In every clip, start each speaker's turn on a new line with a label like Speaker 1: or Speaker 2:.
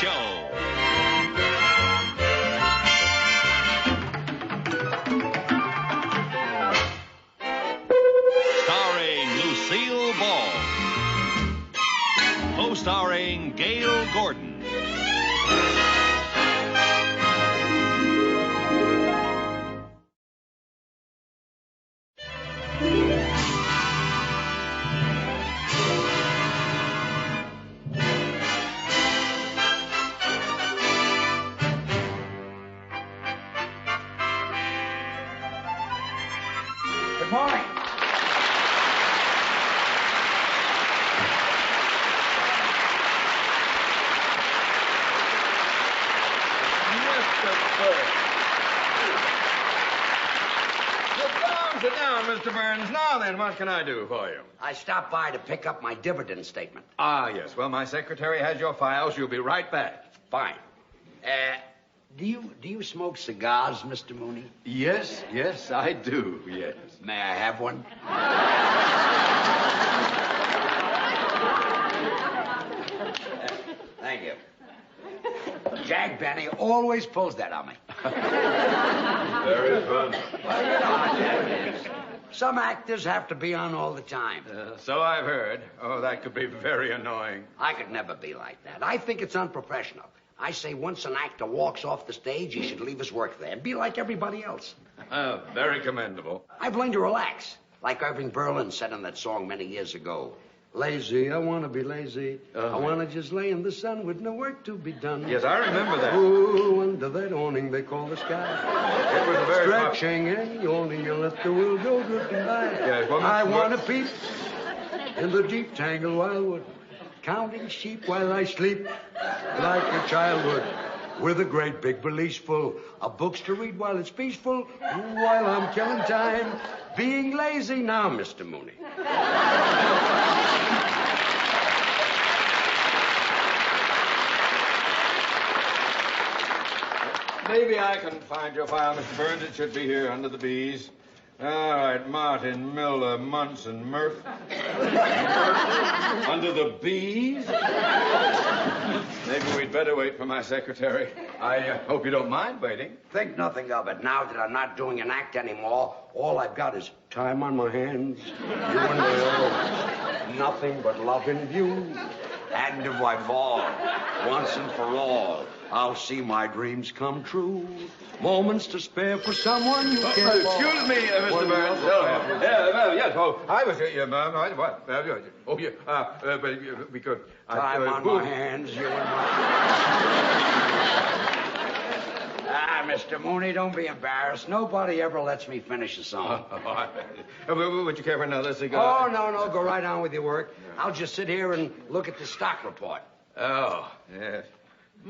Speaker 1: Show. Starring Lucille Ball. Co-starring Gale Gordon.
Speaker 2: Good morning.
Speaker 3: Sit down, Mr. Burns. Now then, what can I do for you?
Speaker 2: I stopped by to pick up my dividend statement.
Speaker 3: Ah, yes. Well, my secretary has your file. She'll be right back.
Speaker 2: Fine. Do you smoke cigars, Mr. Mooney?
Speaker 3: Yes, I do, yes.
Speaker 2: May I have one? Thank you. Jack Benny always pulls that on me.
Speaker 3: Very fun.
Speaker 2: Well, you know how that is. Some actors have to be on all the time.
Speaker 3: So I've heard. Oh, that could be very annoying.
Speaker 2: I could never be like that. I think it's unprofessional. I say once an actor walks off the stage, he should leave his work there and be like everybody else.
Speaker 3: Very commendable.
Speaker 2: I've learned to relax. Like Irving Berlin said in that song many years ago. Lazy, I want to be lazy. I want to just lay in the sun with no work to be done.
Speaker 3: Yes, I remember that.
Speaker 2: Ooh, under that awning they call the sky.
Speaker 3: It was a very...
Speaker 2: Stretching and yawning and let the world go drifting by.
Speaker 3: Yes, well,
Speaker 2: I want to peep in the deep tangled wildwood, counting sheep while I sleep, like a child would, with a great big valise full of books to read while it's peaceful, while I'm killing time, being lazy now, Mr. Mooney.
Speaker 3: Maybe I can find your file, Mr. Burns. It should be here under the B's. All right, Martin, Miller, Munson, Murph. Under the B's? Maybe we'd better wait for my secretary. I hope you don't mind waiting.
Speaker 2: Think nothing of it. Now that I'm not doing an act anymore, all I've got is time on my hands. You and me, nothing but love in view. And if I fall, once and for all, I'll see my dreams come true. Moments to spare for someone you care for.
Speaker 3: Excuse me, Mr. Burns. Yes. Oh, I was what? Oh, yeah. But we could.
Speaker 2: Time on my hands, you and my... Mr. Mooney, don't be embarrassed. Nobody ever lets me finish a song.
Speaker 3: Would you care for another cigar?
Speaker 2: Oh, no. Go right on with your work. I'll just sit here and look at the stock report.
Speaker 3: Oh, yes.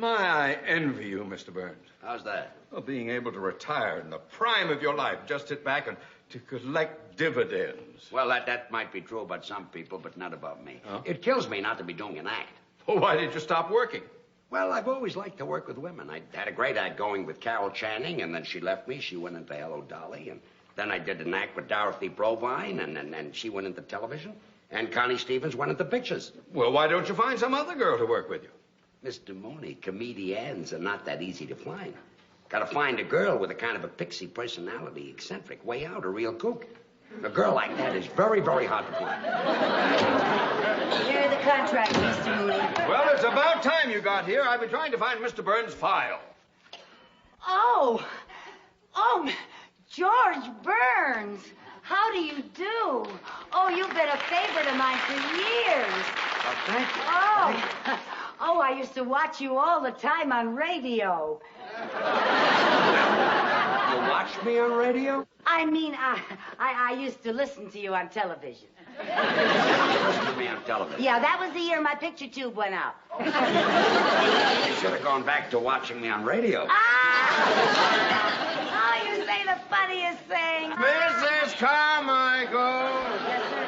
Speaker 3: I envy you, Mr. Burns.
Speaker 2: How's that?
Speaker 3: Well, being able to retire in the prime of your life, just sit back and to collect dividends.
Speaker 2: Well, that might be true about some people, but not about me.
Speaker 3: Huh?
Speaker 2: It kills me not to be doing an act.
Speaker 3: Well, why did you stop working?
Speaker 2: Well, I've always liked to work with women. I had a great act going with Carol Channing, and then she left me. She went into Hello, Dolly, and then I did an act with Dorothy Provine, and she went into television, and Connie Stevens went into pictures.
Speaker 3: Well, why don't you find some other girl to work with you?
Speaker 2: Mr. Mooney, comedians are not that easy to find. Got to find a girl with a kind of a pixie personality, eccentric, way out, a real kook. A girl like that is very, very hard to find.
Speaker 4: Here are the contracts, Mr. Mooney.
Speaker 3: Well, it's about time you got here. I've been trying to find Mr. Burns' file.
Speaker 4: Oh, George Burns. How do you do? Oh, you've been a favorite of mine for years.
Speaker 2: Oh, thank you.
Speaker 4: Oh, I used to watch you all the time on radio.
Speaker 2: You watch me on radio?
Speaker 4: I mean, I used to listen to you on television.
Speaker 2: Listen to me on television.
Speaker 4: Yeah, that was the year my picture tube went out.
Speaker 2: You should have gone back to watching me on radio.
Speaker 4: Oh, you say the funniest thing.
Speaker 3: Mrs. Carmichael!
Speaker 4: Yes, sir.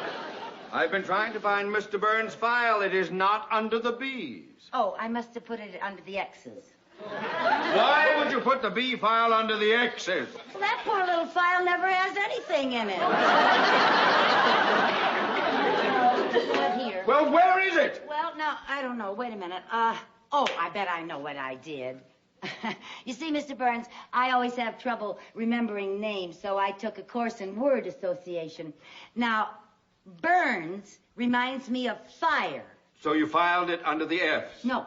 Speaker 3: I've been trying to find Mr. Burns' file. It is not under the B's.
Speaker 4: Oh, I must have put it under the X's.
Speaker 3: Why would you put the B file under the X's?
Speaker 4: Well, that poor little file never has anything in it. What here?
Speaker 3: Well, where is it?
Speaker 4: Well, no, I don't know. Wait a minute. Oh, I bet I know what I did. You see, Mr. Burns, I always have trouble remembering names, so I took a course in word association. Now, Burns reminds me of fire.
Speaker 3: So you filed it under the F's?
Speaker 4: No,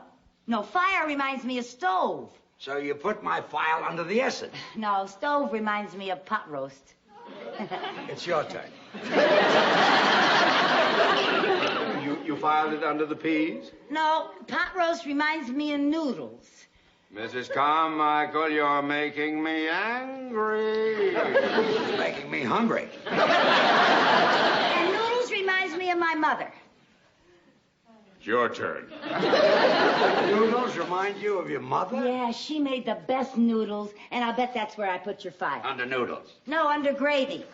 Speaker 4: fire reminds me of stove.
Speaker 2: So you put my file under the S's.
Speaker 4: No, stove reminds me of pot roast.
Speaker 2: It's your turn.
Speaker 3: You filed it under the P's?
Speaker 4: No, pot roast reminds me of noodles.
Speaker 3: Mrs. Carmichael, you're making me angry.
Speaker 2: It's making me hungry.
Speaker 4: And noodles reminds me of my mother.
Speaker 3: It's your turn.
Speaker 2: Noodles remind you of your mother?
Speaker 4: Yeah, she made the best noodles, and I'll bet that's where I put your file.
Speaker 2: Under noodles.
Speaker 4: No, under gravy.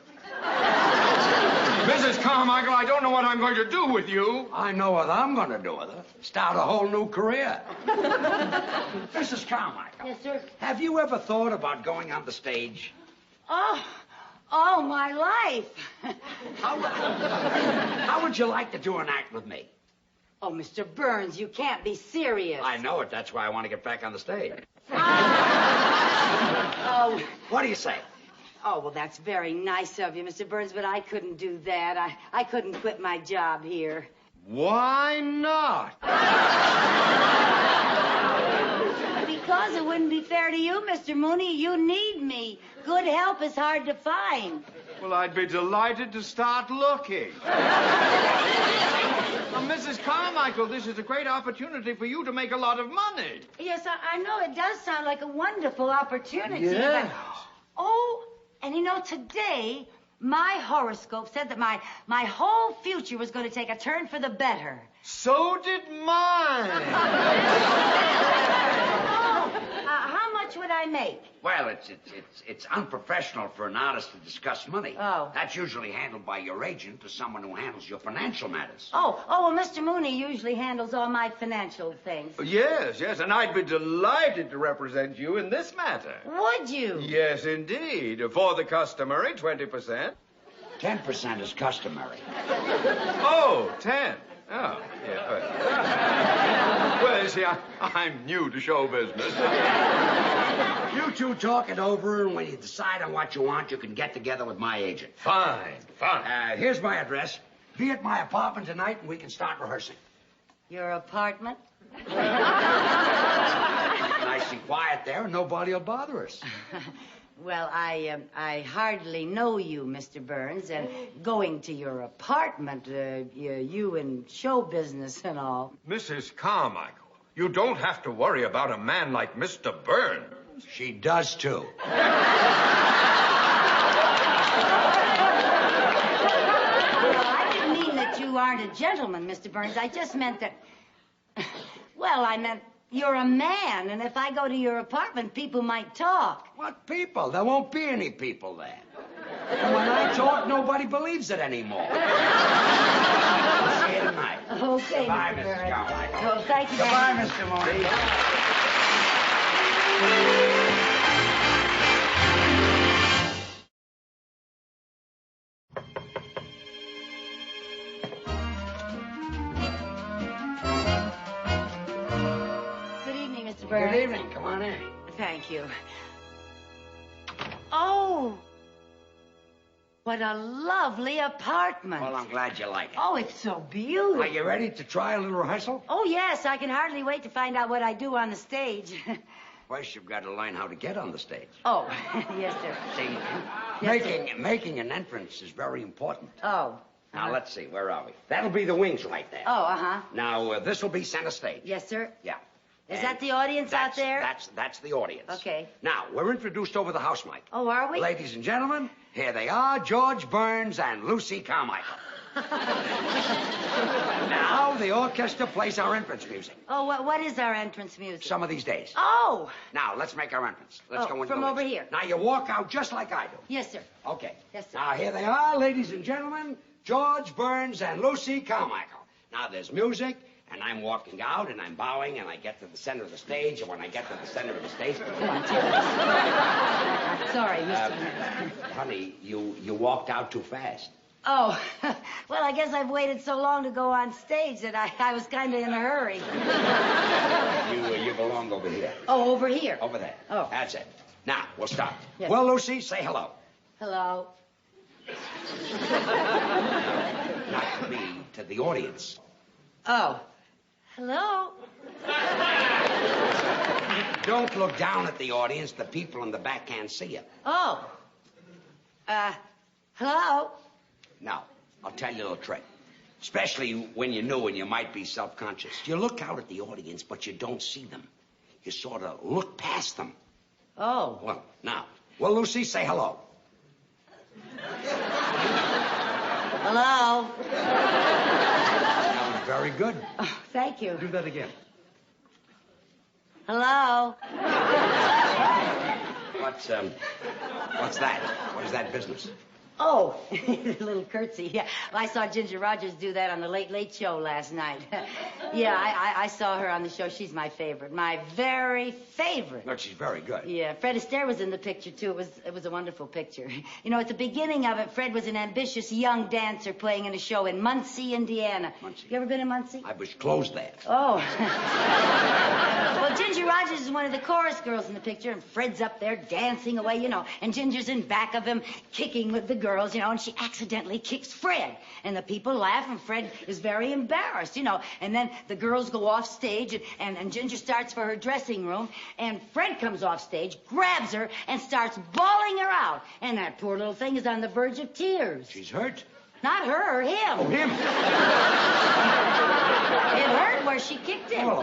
Speaker 3: Mrs. Carmichael, I don't know what I'm going to do with you.
Speaker 2: I know what I'm going to do with her. Start a whole new career. Mrs. Carmichael.
Speaker 4: Yes, sir.
Speaker 2: Have you ever thought about going on the stage?
Speaker 4: Oh, my life.
Speaker 2: How would you like to do an act with me?
Speaker 4: Oh, Mr. Burns, you can't be serious.
Speaker 2: I know it. That's why I want to get back on the stage.
Speaker 4: Oh.
Speaker 2: What do you say?
Speaker 4: Oh, well, that's very nice of you, Mr. Burns, but I couldn't do that. I couldn't quit my job here.
Speaker 3: Why not?
Speaker 4: Because it wouldn't be fair to you, Mr. Mooney. You need me. Good help is hard to find.
Speaker 3: Well, I'd be delighted to start looking. Now, Mrs. Carmichael, this is a great opportunity for you to make a lot of money.
Speaker 4: Yes, I know it does sound like a wonderful opportunity.
Speaker 3: Yes.
Speaker 4: But... Oh, and you know, today, my horoscope said that my whole future was going to take a turn for the better.
Speaker 3: So did mine.
Speaker 4: How much would I make?
Speaker 2: Well, it's unprofessional for an artist to discuss money.
Speaker 4: Oh.
Speaker 2: That's usually handled by your agent or someone who handles your financial matters.
Speaker 4: Oh, well, Mr. Mooney usually handles all my financial things.
Speaker 3: Yes, and I'd be delighted to represent you in this matter.
Speaker 4: Would you?
Speaker 3: Yes, indeed. For the customary 20%.
Speaker 2: 10% is customary.
Speaker 3: Oh, 10. Oh, yeah. Well, you see, I'm new to show business.
Speaker 2: You two talk it over, and when you decide on what you want, you can get together with my agent.
Speaker 3: Fine.
Speaker 2: Here's my address. Be at my apartment tonight, and we can start rehearsing.
Speaker 4: Your apartment?
Speaker 2: Nice and quiet there, and nobody will bother us.
Speaker 4: Well, I hardly know you, Mr. Burns, and going to your apartment, you in show business and all.
Speaker 3: Mrs. Carmichael, you don't have to worry about a man like Mr. Burns.
Speaker 2: She does, too.
Speaker 4: I didn't mean that you aren't a gentleman, Mr. Burns. I just meant that... Well, I meant you're a man, and if I go to your apartment, people might talk.
Speaker 2: What people? There won't be any people there. And when I talk, nobody believes it anymore. We'll see you tonight.
Speaker 4: Okay,
Speaker 2: Goodbye,
Speaker 4: Mr.
Speaker 2: Mrs.
Speaker 4: Burns.
Speaker 2: Carmichael.
Speaker 4: Well, thank you.
Speaker 2: Goodbye, Mr. Mooney.
Speaker 4: Burns.
Speaker 2: Good evening. Come on in.
Speaker 4: Thank you. Oh, what a lovely apartment.
Speaker 2: Well, I'm glad you like it.
Speaker 4: Oh, it's so beautiful.
Speaker 2: Are you ready to try a little rehearsal?
Speaker 4: Oh, yes. I can hardly wait to find out what I do on the stage.
Speaker 2: First, you've got to learn how to get on the stage.
Speaker 4: Oh, yes, sir.
Speaker 2: See,
Speaker 4: Yes,
Speaker 2: making an entrance is very important.
Speaker 4: Oh.
Speaker 2: Now, let's see. Where are we? That'll be the wings right there.
Speaker 4: Oh, uh-huh.
Speaker 2: Now, this will be center stage.
Speaker 4: Yes, sir.
Speaker 2: Yeah.
Speaker 4: Is that the audience out there?
Speaker 2: That's the audience.
Speaker 4: Okay.
Speaker 2: Now, we're introduced over the house mic.
Speaker 4: Oh, are we?
Speaker 2: Ladies and gentlemen, here they are, George Burns and Lucy Carmichael. Now, the orchestra plays our entrance music.
Speaker 4: Oh, what is our entrance music?
Speaker 2: Some of these days.
Speaker 4: Oh.
Speaker 2: Now, let's make our entrance. Let's go into
Speaker 4: from
Speaker 2: the
Speaker 4: over
Speaker 2: list.
Speaker 4: here.
Speaker 2: Now, you walk out just like I do.
Speaker 4: Yes, sir.
Speaker 2: Okay.
Speaker 4: Yes, sir.
Speaker 2: Now, here they are, ladies and gentlemen, George Burns and Lucy Carmichael. Now, there's music, and I'm walking out, and I'm bowing, and I get to the center of the stage, and when I get to the center of the stage...
Speaker 4: Sorry, Mr.
Speaker 2: Honey, you walked out too fast.
Speaker 4: Oh, well, I guess I've waited so long to go on stage that I was kind of in a hurry.
Speaker 2: You belong over here.
Speaker 4: Oh, over here?
Speaker 2: Over there.
Speaker 4: Oh.
Speaker 2: That's it. Now, we'll start.
Speaker 4: Yes.
Speaker 2: Well, Lucy, say hello.
Speaker 4: Hello.
Speaker 2: Not to me, to the audience.
Speaker 4: Oh. Hello.
Speaker 2: Don't look down at the audience. The people in the back can't see you.
Speaker 4: Oh. Hello.
Speaker 2: Now, I'll tell you a little trick. Especially when you're new and you might be self-conscious. You look out at the audience, but you don't see them. You sort of look past them.
Speaker 4: Oh.
Speaker 2: Well, now. Well, Lucy, say hello.
Speaker 4: Hello.
Speaker 2: That was very good.
Speaker 4: Oh, thank you.
Speaker 2: Do that again.
Speaker 4: Hello.
Speaker 2: What's that? What is that business?
Speaker 4: Oh, a little curtsy. Yeah, well, I saw Ginger Rogers do that on the Late Late Show last night. Yeah, I saw her on the show. She's my favorite. My very favorite.
Speaker 2: Look, she's very good.
Speaker 4: Yeah, Fred Astaire was in the picture, too. It was a wonderful picture. You know, at the beginning of it, Fred was an ambitious young dancer playing in a show in Muncie, Indiana.
Speaker 2: Muncie?
Speaker 4: You ever been in Muncie?
Speaker 2: I was closed there.
Speaker 4: Oh. Well, Ginger Rogers is one of the chorus girls in the picture, and Fred's up there dancing away, you know, and Ginger's in back of him kicking with the girls, you know, and she accidentally kicks Fred. And the people laugh, and Fred is very embarrassed, you know. And then the girls go off stage, and Ginger starts for her dressing room, and Fred comes off stage, grabs her, and starts bawling her out. And that poor little thing is on the verge of tears.
Speaker 2: She's hurt?
Speaker 4: Not her, him.
Speaker 2: Oh, him.
Speaker 4: It hurt where she kicked him.
Speaker 2: Oh.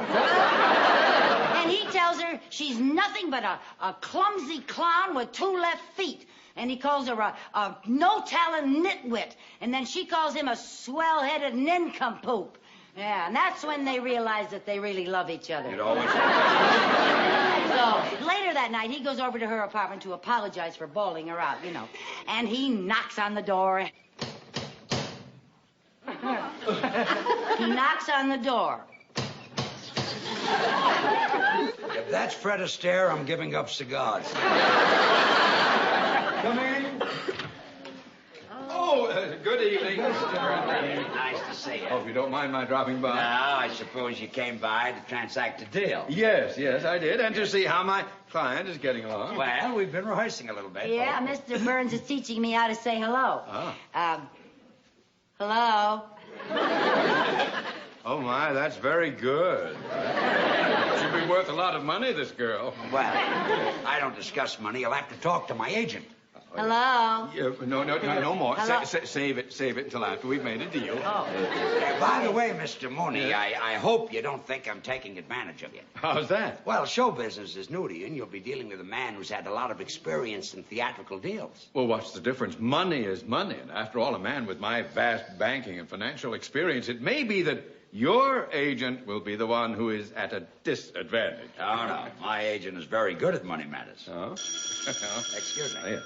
Speaker 4: And he tells her she's nothing but a clumsy clown with 2 left feet. And he calls her a no-talent nitwit. And then she calls him a swell-headed nincompoop. Yeah, and that's when they realize that they really love each other.
Speaker 2: It always
Speaker 4: So later that night, he goes over to her apartment to apologize for bawling her out, you know. And he knocks on the door. He knocks on the door.
Speaker 2: If that's Fred Astaire, I'm giving up cigars. Come in.
Speaker 3: Oh, good evening, Mr. Burnley.
Speaker 2: Nice to see you.
Speaker 3: Oh, if you don't mind my dropping by.
Speaker 2: Now, I suppose you came by to transact a deal.
Speaker 3: Yes, I did. And to see how my client is getting along.
Speaker 2: Well, we've been rehearsing a little bit.
Speaker 4: Yeah, Mr. Burns is teaching me how to say hello. Hello.
Speaker 3: Oh, my, that's very good. She'll be worth a lot of money, this girl.
Speaker 2: Well, I don't discuss money. You'll have to talk to my agent.
Speaker 4: Hello.
Speaker 3: Yeah, no more.
Speaker 4: Hello?
Speaker 3: Save it until after we've made a deal.
Speaker 4: Oh.
Speaker 2: By the way, Mr. Mooney, I hope you don't think I'm taking advantage of you.
Speaker 3: How's that?
Speaker 2: Well, show business is new to you, and you'll be dealing with a man who's had a lot of experience in theatrical deals.
Speaker 3: Well, what's the difference? Money is money. And after all, a man with my vast banking and financial experience, it may be that your agent will be the one who is at a disadvantage.
Speaker 2: Oh, no. My agent is very good at money matters.
Speaker 3: Oh?
Speaker 2: Excuse me.
Speaker 3: Yeah.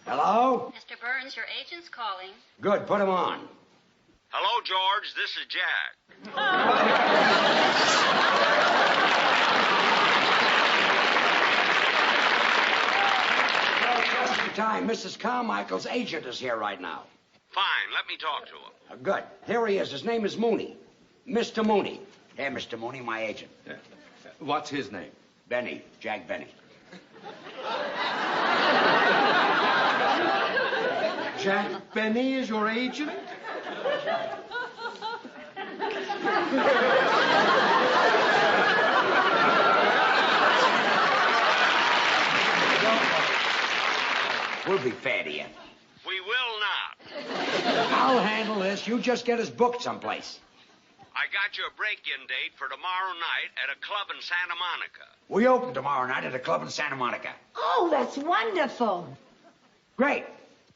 Speaker 2: Hello?
Speaker 5: Mr. Burns, your agent's calling.
Speaker 2: Good. Put him on.
Speaker 1: Hello, George. This is Jack.
Speaker 2: Just in time. Mrs. Carmichael's agent is here right now.
Speaker 1: Fine. Let me talk to him.
Speaker 2: Good. Here he is. His name is Mooney. Mr. Mooney. Hey, Mr. Mooney, my agent.
Speaker 3: What's his name?
Speaker 2: Benny. Jack Benny.
Speaker 3: Jack Benny is your agent?
Speaker 2: We'll be fair to you.
Speaker 1: We will not.
Speaker 2: I'll handle this. You just get us booked someplace.
Speaker 1: I got you a break-in date for tomorrow night at a club in Santa Monica.
Speaker 2: We open tomorrow night at a club in Santa Monica.
Speaker 4: Oh, that's wonderful.
Speaker 2: Great.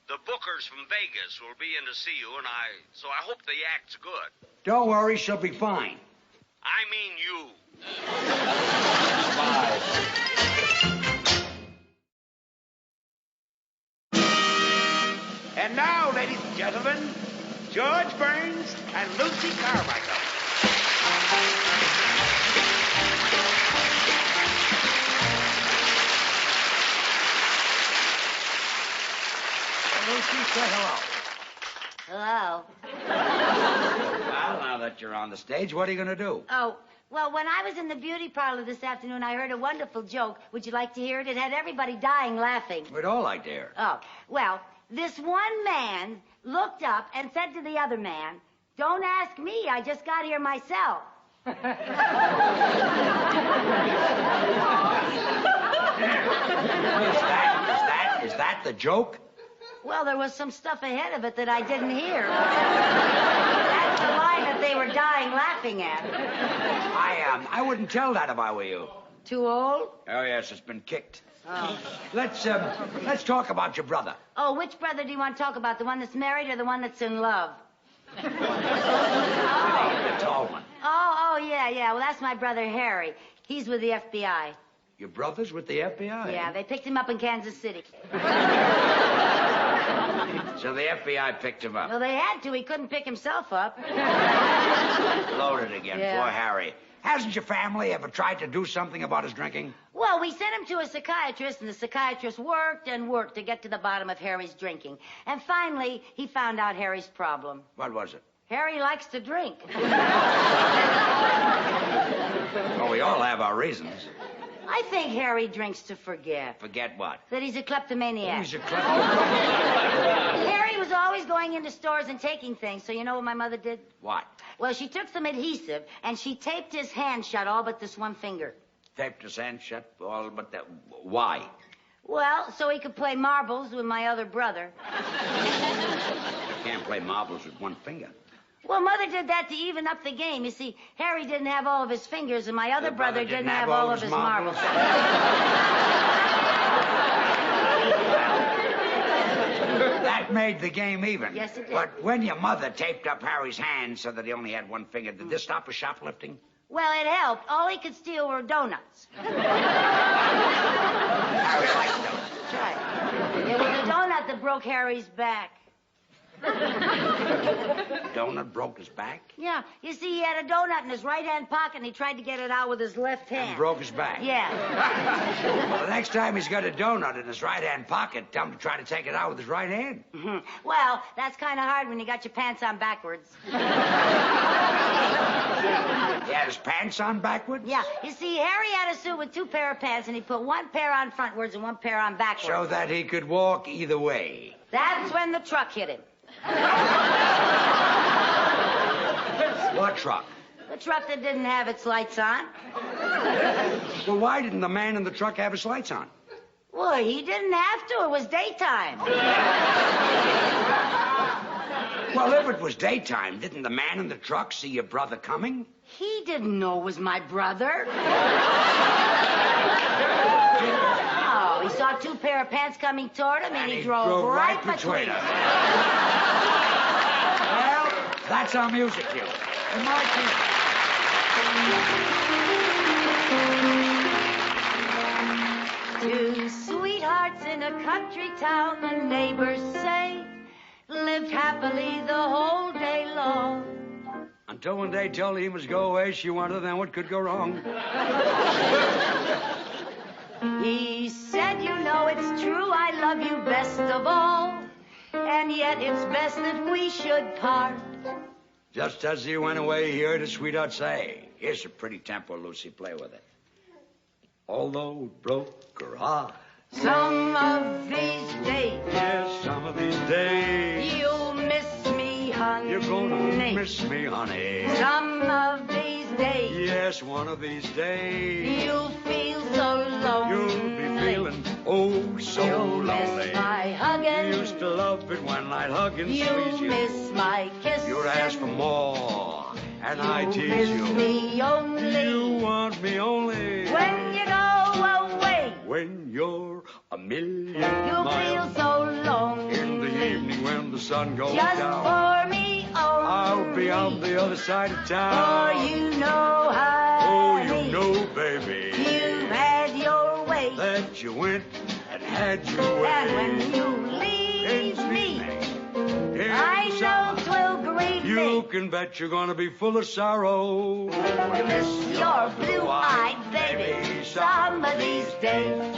Speaker 1: The bookers from Vegas will be in to see you, and so I hope the act's good.
Speaker 2: Don't worry, she'll be fine.
Speaker 1: I mean you.
Speaker 2: And now, ladies and gentlemen, George Burns and Lucy Carmichael. Lucy, say hello.
Speaker 4: Hello.
Speaker 2: Well, now that you're on the stage, what are you going to do?
Speaker 4: Oh, well, when I was in the beauty parlor this afternoon, I heard a wonderful joke. Would you like to hear it? It had everybody dying laughing.
Speaker 2: We'd all like to hear it.
Speaker 4: Oh, well, this one man looked up and said to the other man, "Don't ask me, I just got here myself."
Speaker 2: Is that the joke?
Speaker 4: Well, there was some stuff ahead of it that I didn't hear. That's the line that they were dying laughing at.
Speaker 2: I wouldn't tell that if I were you.
Speaker 4: Too old?
Speaker 2: Oh, yes, it's been kicked.
Speaker 4: Oh.
Speaker 2: Let's talk about your brother.
Speaker 4: Oh, which brother do you want to talk about? The one that's married or the one that's in love?
Speaker 2: The tall one.
Speaker 4: Oh, yeah. Well, that's my brother Harry. He's with the FBI.
Speaker 2: Your brother's with the FBI?
Speaker 4: Yeah, they picked him up in Kansas City.
Speaker 2: So the FBI picked him up.
Speaker 4: Well, they had to. He couldn't pick himself up.
Speaker 2: Loaded again.
Speaker 4: Yeah.
Speaker 2: Poor Harry. Hasn't your family ever tried to do something about his drinking?
Speaker 4: Well, we sent him to a psychiatrist, and the psychiatrist worked and worked to get to the bottom of Harry's drinking. And finally, he found out Harry's problem.
Speaker 2: What was it?
Speaker 4: Harry likes to drink.
Speaker 2: Well, we all have our reasons.
Speaker 4: I think Harry drinks to forget.
Speaker 2: Forget what?
Speaker 4: That he's a kleptomaniac.
Speaker 2: He's a kleptomaniac.
Speaker 4: Harry was always going into stores and taking things, so you know what my mother did?
Speaker 2: What?
Speaker 4: Well, she took some adhesive, and she taped his hand shut, all but this one finger.
Speaker 2: Taped his hand shut, all but that. Why?
Speaker 4: Well, so he could play marbles with my other brother.
Speaker 2: You can't play marbles with one finger.
Speaker 4: Well, Mother did that to even up the game. You see, Harry didn't have all of his fingers, and my other brother didn't have all of his marbles.
Speaker 2: That made the game even.
Speaker 4: Yes, it did.
Speaker 2: But when your mother taped up Harry's hand so that he only had one finger, did this stop his shoplifting?
Speaker 4: Well, it helped. All he could steal were donuts.
Speaker 2: Harry liked donuts.
Speaker 4: That's right. It was a donut that broke Harry's back.
Speaker 2: Donut broke his back?
Speaker 4: Yeah. You see, he had a donut in his right-hand pocket, and he tried to get it out with his left hand.
Speaker 2: And broke his back?
Speaker 4: Yeah.
Speaker 2: Well, the next time he's got a donut in his right-hand pocket, tell him to try to take it out with his right hand.
Speaker 4: Mm-hmm. Well, that's kind of hard when you got your pants on backwards.
Speaker 2: He had his pants on backwards?
Speaker 4: Yeah. You see, Harry had a suit with two pair of pants, and he put one pair on frontwards and one pair on backwards.
Speaker 2: So that he could walk either way.
Speaker 4: That's when the truck hit him.
Speaker 2: What truck?
Speaker 4: The truck that didn't have its lights on.
Speaker 2: Well, why didn't the man in the truck have his lights on?
Speaker 4: Well, he didn't have to. It was daytime.
Speaker 2: Well, if it was daytime, didn't the man in the truck see your brother coming?
Speaker 4: He didn't know it was my brother. Oh, he saw two pair of pants coming toward him, and he drove right between them.
Speaker 2: Well, that's our music cue. And my cue.
Speaker 4: Two sweethearts in a country town, the neighbors say, lived happily the whole day long.
Speaker 2: Until one day told him he must go away, she wondered then what could go wrong.
Speaker 4: He said, you know it's true, I love you best of all, and yet it's best that we should part.
Speaker 2: Just as he went away, he heard his sweetheart say, here's a pretty tempo, Lucy, play with it. Although it broke her heart.
Speaker 4: Some of these days.
Speaker 2: Yes, some of these days.
Speaker 4: You'll miss me, honey.
Speaker 2: You're gonna miss me, honey.
Speaker 4: Some of these days.
Speaker 2: Yes, one of these days.
Speaker 4: You'll feel so lonely.
Speaker 2: You'll be feeling, oh, so
Speaker 4: You'll
Speaker 2: lonely.
Speaker 4: miss my hugging.
Speaker 2: You used to love it when I'd hug and squeeze you.
Speaker 4: Miss my kiss.
Speaker 2: You'd ask for more, and I tease you.
Speaker 4: Miss me only.
Speaker 2: You want me only.
Speaker 4: When you go away.
Speaker 2: When you're a million
Speaker 4: You'll
Speaker 2: miles.
Speaker 4: feel so lonely.
Speaker 2: In the evening when the sun goes
Speaker 4: Just
Speaker 2: down.
Speaker 4: for me only.
Speaker 2: I'll be on the other side of town.
Speaker 4: For you know, honey.
Speaker 2: Oh, you know, baby.
Speaker 4: You had your way.
Speaker 2: That you went and had your way.
Speaker 4: And when you leave me, I know 'twill grieve me.
Speaker 2: You can bet you're gonna be full of sorrow.
Speaker 4: You miss your blue-eyed baby some of these days.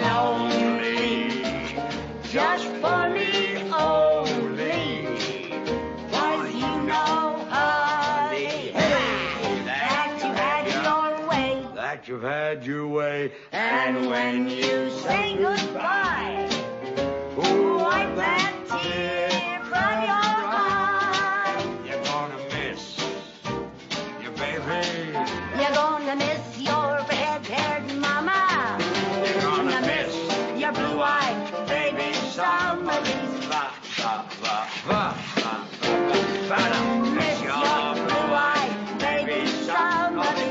Speaker 2: Lonely, just for me only. 'Cause you know, honey, hey, that you had your way. That you've had your way. And when you say goodbye, wipe that tear from your eye. You're gonna miss your baby. You're gonna miss your red-haired mama. You're gonna miss your blue-eyed baby. Somebody's miss your blue-eyed baby. Somebody's.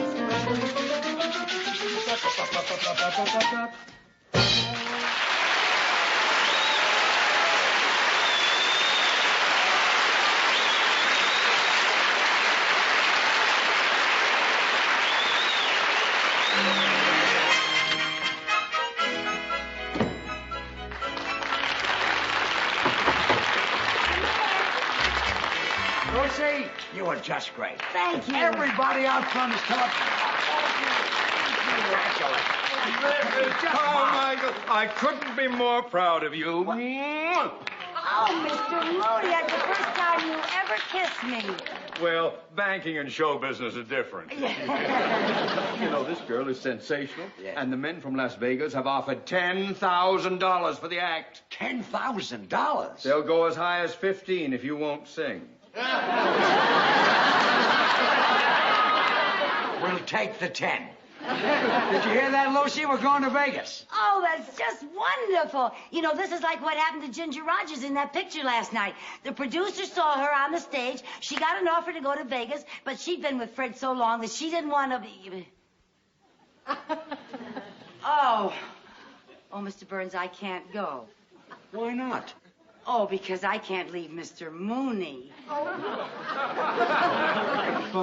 Speaker 2: Lucy, you were just great.
Speaker 4: Thank you.
Speaker 2: Everybody out front is talking.
Speaker 3: Oh, Michael, I couldn't be more proud of you.
Speaker 4: Oh, Mr. Mooney, that's the first time you ever kissed me.
Speaker 3: Well, banking and show business are different. You know, this girl is sensational, and the men from Las Vegas have offered $10,000 for the act.
Speaker 2: $10,000?
Speaker 3: They'll go as high as 15 if you won't sing.
Speaker 2: We'll take the 10. Did you hear that, Lucy? We're going to Vegas.
Speaker 4: Oh, that's just wonderful. You know, this is like what happened to Ginger Rogers in that picture last night. The producer saw her on the stage. She got an offer to go to Vegas, but she'd been with Fred so long that she didn't want to be... Oh, Mr. Burns, I can't go.
Speaker 2: Why not?
Speaker 4: Oh, because I can't leave Mr. Mooney.
Speaker 3: But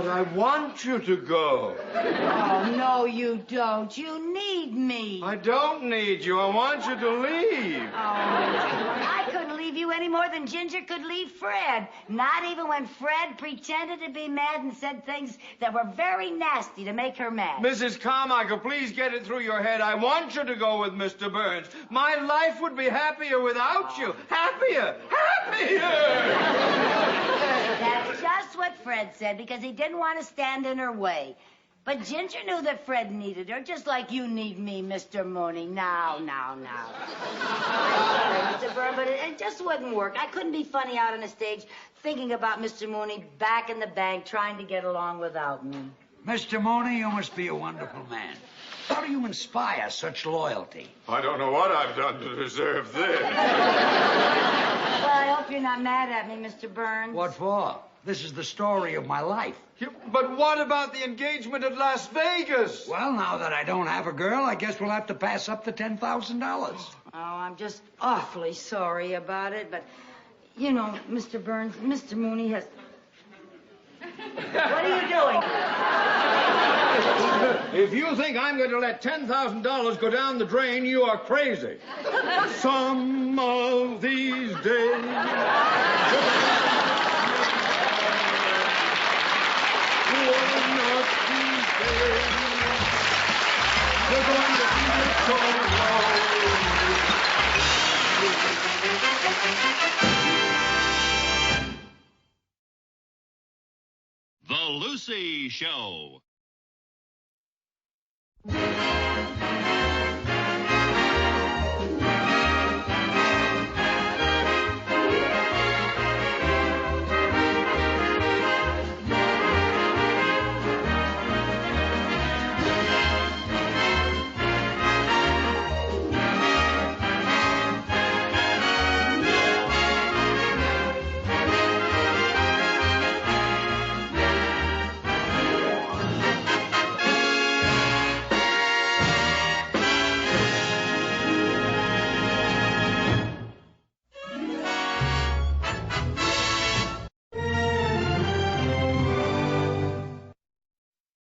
Speaker 3: I want you to go.
Speaker 4: Oh, no, you don't. You need me.
Speaker 3: I don't need you. I want you to leave.
Speaker 4: Oh, I couldn't leave you any more than Ginger could leave Fred. Not even when Fred pretended to be mad and said things that were very nasty to make her mad.
Speaker 3: Mrs. Carmichael, please get it through your head. I want you to go with Mr. Burns. My life would be happier without you. Happier!
Speaker 4: That's just what Fred said, because he didn't want to stand in her way. But Ginger knew that Fred needed her, just like you need me, Mr. Mooney. Now. I'm sorry, Mr. Burns, but it just wouldn't work. I couldn't be funny out on the stage thinking about Mr. Mooney back in the bank trying to get along without me.
Speaker 2: Mr. Mooney, you must be a wonderful man. How do you inspire such loyalty?
Speaker 3: I don't know what I've done to deserve this.
Speaker 4: Well, I hope you're not mad at me, Mr. Burns.
Speaker 2: What for? This is the story of my life.
Speaker 3: But what about the engagement at Las Vegas?
Speaker 2: Well, now that I don't have a girl, I guess we'll have to pass up the $10,000.
Speaker 4: Oh, I'm just awfully sorry about it, but, you know, Mr. Burns, Mr. Mooney has... What are you doing?
Speaker 3: If you think I'm going to let $10,000 go down the drain, you are crazy. Some of these days... You're going to feel so
Speaker 6: The Lucy Show.